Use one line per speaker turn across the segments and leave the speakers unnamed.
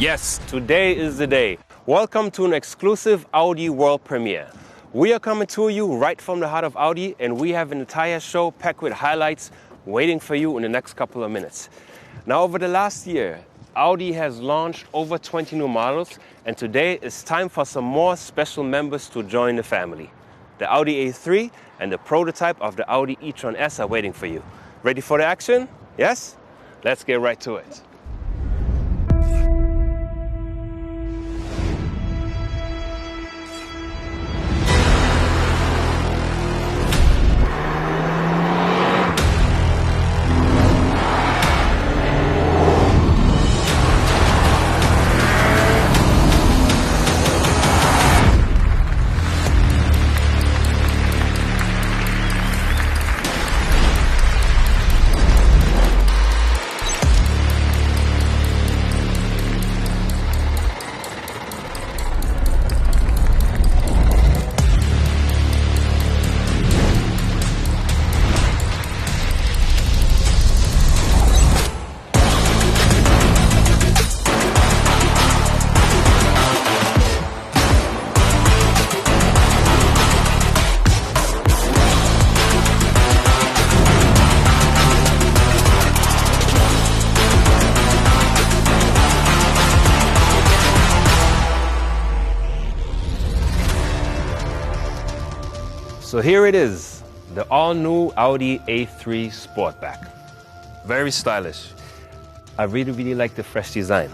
Yes, today is the day. Welcome to an exclusive Audi world premiere. We are coming to you right from the heart of Audi, and we have an entire show packed with highlights waiting for you in the next couple of minutes. Now, over the last year, Audi has launched over 20 new models, and today it's time for some more special members to join the family. The Audi A3 and the prototype of the Audi e-tron S are waiting for you. Ready for the action? Yes? Let's get right to it. So here it is, the all-new Audi A3 Sportback. Very stylish. I really like the fresh design.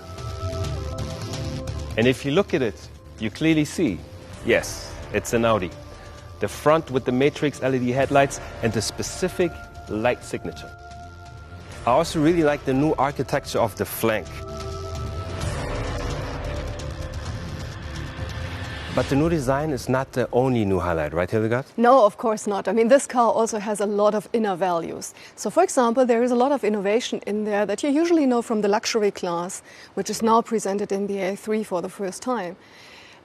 And if you look at it, you clearly see, yes, it's an Audi. The front with the matrix LED headlights and the specific light signature. I also really like the new architecture of the flank. But the new design is not the only new highlight, right, Hildegard?
No, of course not. I mean, this car also has a lot of inner values. So, for example, there is a lot of innovation in there that you usually know from the luxury class, which is now presented in the A3 for the first time.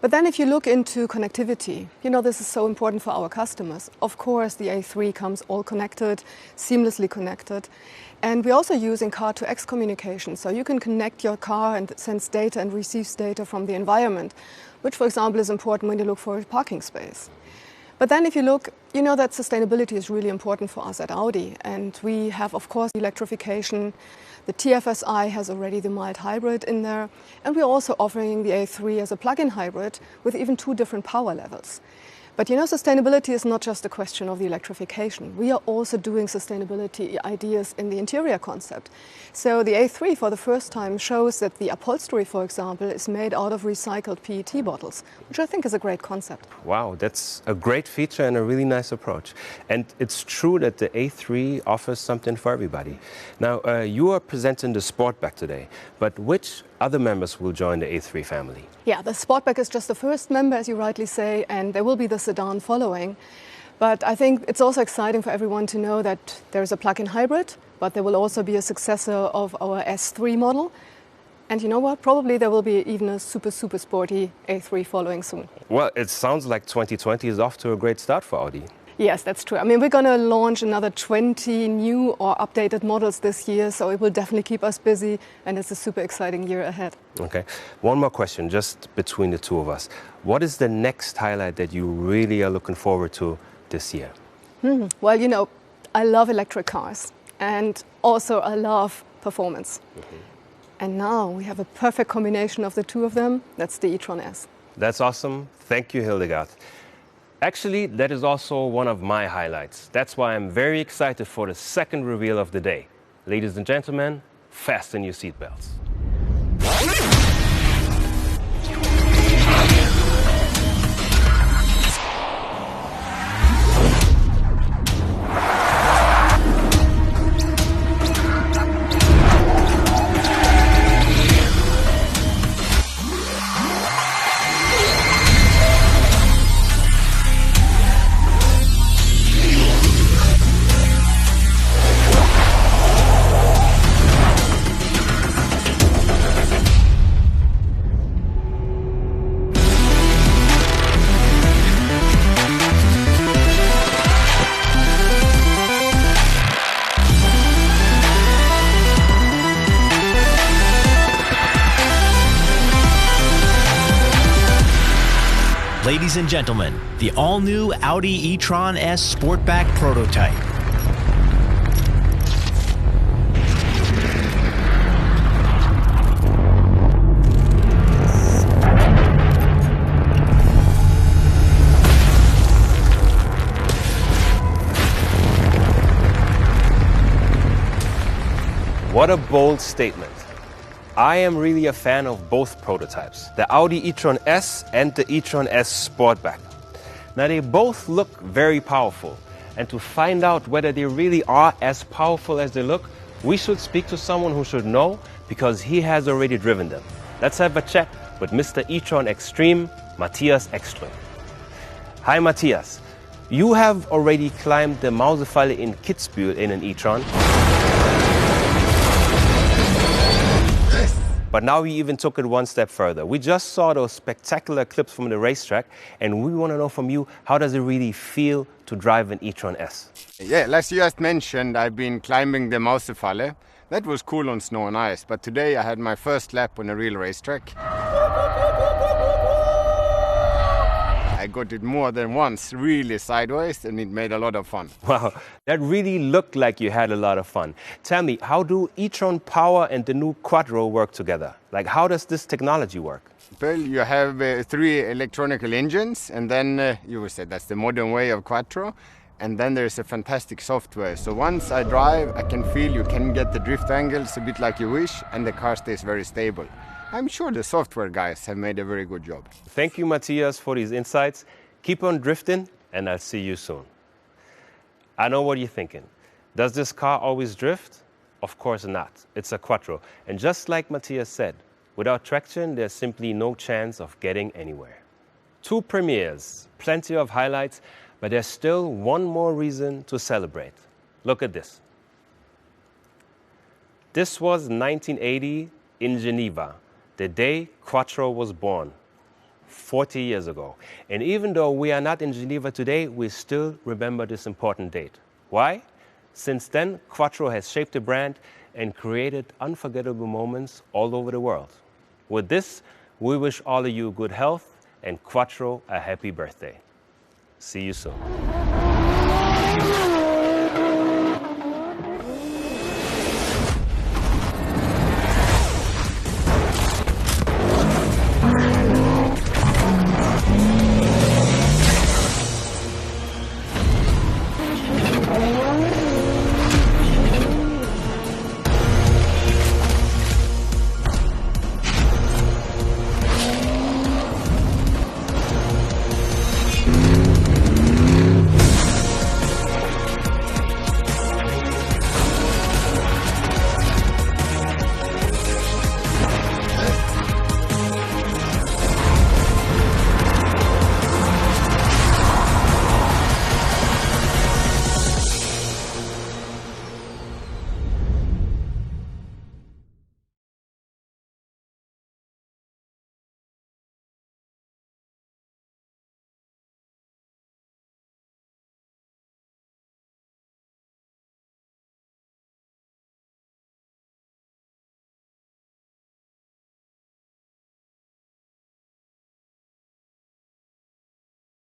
But then if you look into connectivity, you know, this is so important for our customers. Of course, the A3 comes all connected, seamlessly connected. And we're also using car-to-X communication. So you can connect your car and sends data and receives data from the environment, which, for example, is important when you look for a parking space. But then if you look, you know that sustainability is really important for us at Audi. And we have, of course, electrification. The TFSI has already the mild hybrid in there. And we're also offering the A3 as a plug-in hybrid with even 2 different power levels. But you know, sustainability is not just a question of the electrification. We are also doing sustainability ideas in the interior concept. So the A3 for the first time shows that the upholstery, for example, is made out of recycled PET bottles, which I think is a great concept.
Wow, that's a great feature and a really nice approach. And it's true that the A3 offers something for everybody. Now, you are presenting the Sportback today, but which other members will join the A3 family?
Yeah, the Sportback is just the first member, as you rightly say, and there will be the sedan following. But I think it's also exciting for everyone to know that there's a plug-in hybrid, but there will also be a successor of our S3 model. And you know what? Probably there will be even a super sporty A3 following soon.
Well, it sounds like 2020 is off to a great start for Audi.
Yes, that's true. I mean, we're going to launch another 20 new or updated models this year, so it will definitely keep us busy, and it's a super exciting year ahead.
Okay. One more question, just between the two of us. What is the next highlight that you really are looking forward to this year?
Well, you know, I love electric cars, and also I love performance. And now we have a perfect combination of the two of them. That's the e-tron S.
That's awesome. Thank you, Hildegard. Actually, that is also one of my highlights. That's why I'm very excited for the second reveal of the day. Ladies and gentlemen, fasten your seatbelts.
Ladies and gentlemen, the all-new Audi e-tron S Sportback prototype.
What a bold statement. I am really a fan of both prototypes, the Audi e-tron S and the e-tron S Sportback. Now they both look very powerful, and to find out whether they really are as powerful as they look, we should speak to someone who should know because he has already driven them. Let's have a chat with Mr. e-tron Extreme, Matthias Ekström. Hi Matthias, you have already climbed the Mausefalle in Kitzbühel in an e-tron. But now we even took it one step further. We just saw those spectacular clips from the racetrack, and we want to know from you, how does it really feel to drive an e-tron S?
Yeah, like you just mentioned, I've been climbing the Mausefalle. That was cool on snow and ice, but today I had my first lap on a real racetrack. I got it more than once, really sideways, and it made a lot of fun.
Wow, that really looked like you had a lot of fun. Tell me, how do e-tron power and the new Quattro work together? Like, how does this technology work?
Well, you have 3 electronical engines, and then you would say that's the modern way of Quattro. And then there's a fantastic software. So once I drive, I can feel you can get the drift angles a bit like you wish, and the car stays very stable. I'm sure the software guys have made a very good job.
Thank you, Matthias, for these insights. Keep on drifting, and I'll see you soon. I know what you're thinking. Does this car always drift? Of course not. It's a Quattro. And just like Matthias said, without traction, there's simply no chance of getting anywhere. 2 premieres, plenty of highlights, but there's still one more reason to celebrate. Look at this. This was 1980 in Geneva, the day Quattro was born, 40 years ago. And even though we are not in Geneva today, we still remember this important date. Why? Since then, Quattro has shaped the brand and created unforgettable moments all over the world. With this, we wish all of you good health and Quattro a happy birthday. See you soon.